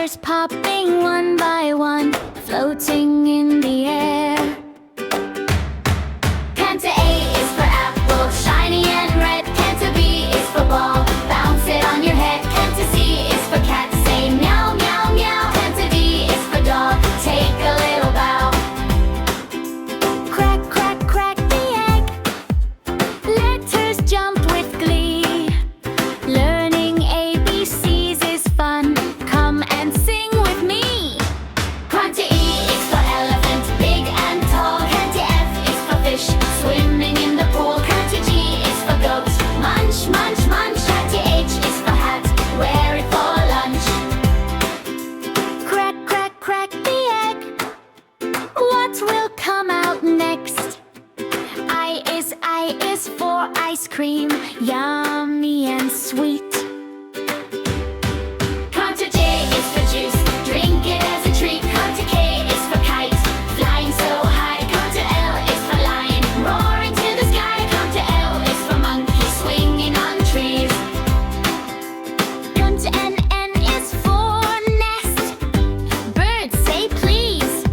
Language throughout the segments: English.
Letters popping one by one, floating in the air. Canter A is for apple, shiny and red. Canter B is for ball, bounce it on your head. Canter C is for cat, say meow, meow, meow. Canter D is for dog, take a little bow. Crack, crack, crack the egg. Letters jump with glee. Learning ABCs is fun, come and sing with me. Canter E is for elephant, big and tall. Canter F is for fish, swimming in the pool. Canter G is for goat, munch, munch, munch. Canter H is for hat, wear it for lunch. Crack, crack, crack the egg. What will come out next? I is for ice cream, yummy and sweet. Canter J is for juice, drink it as a treat. Canter K is for kite, flying so high. Canter L is for lion, roaring to the sky. Canter L is for monkey, swinging on trees. Canter N is for nest, birds say please.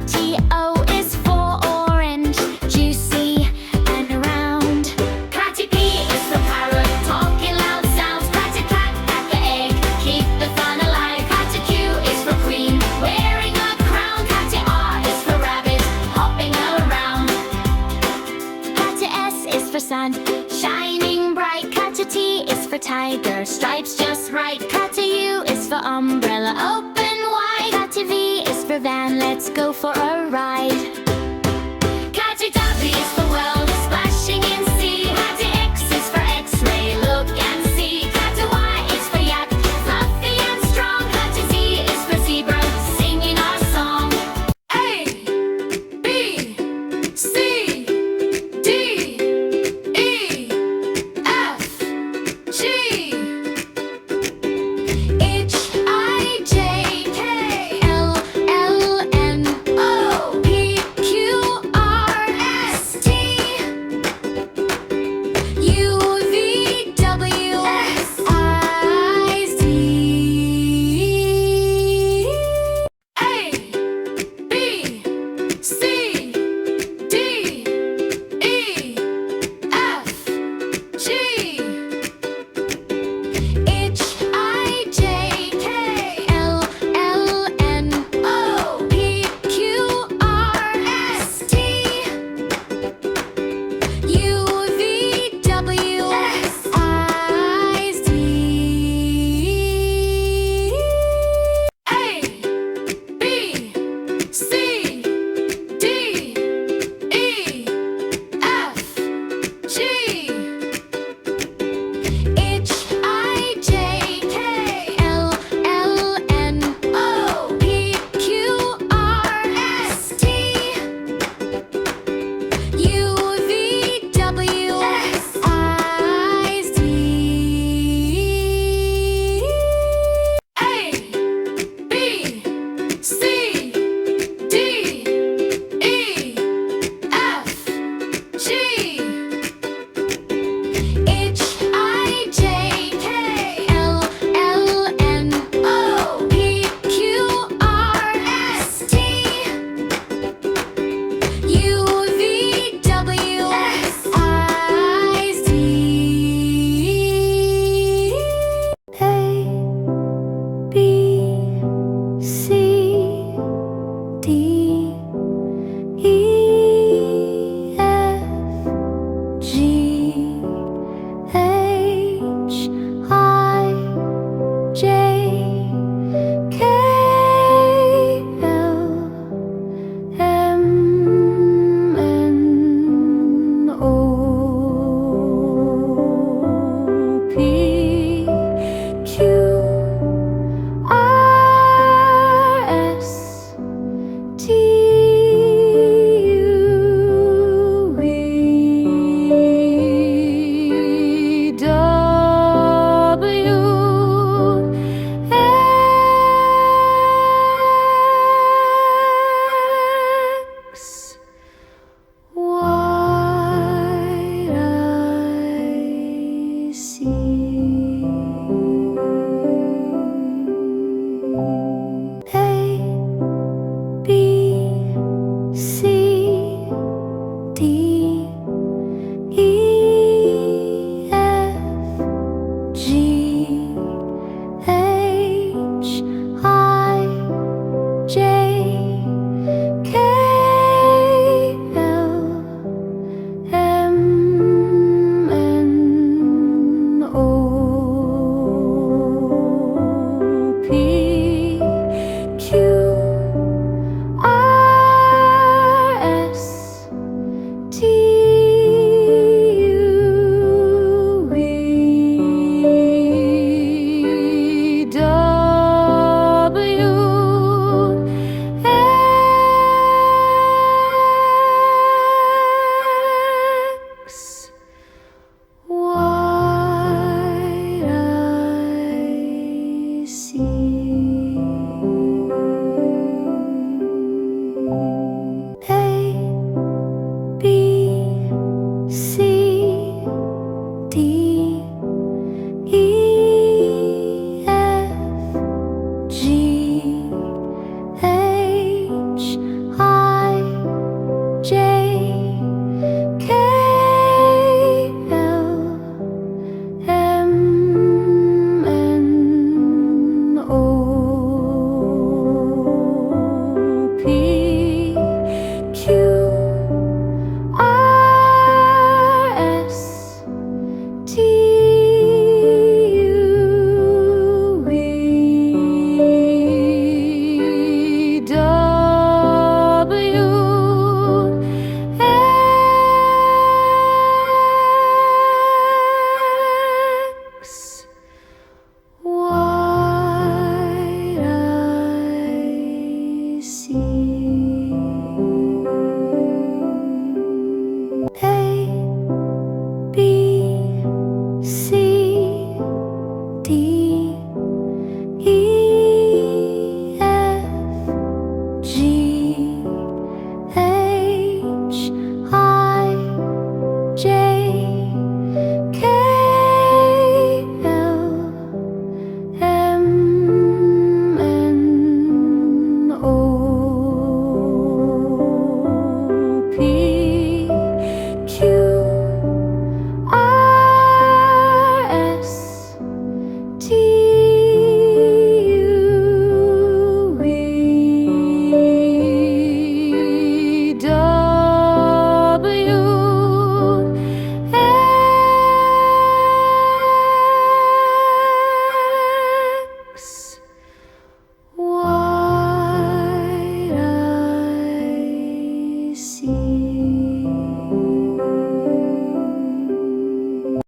T-O is for orange, juicy and round. Canter P is for parrot, talking loud sounds. Canter clack at the egg, keep the fun alive. Canter Q is for queen, wearing a crown. Canter R is for rabbit, hopping around. Canter S is for sun, shining bright. Canter T is for tiger, stripes just right. Canter U is for umbrella, open wide. Canter V is for van, let's go for a ride.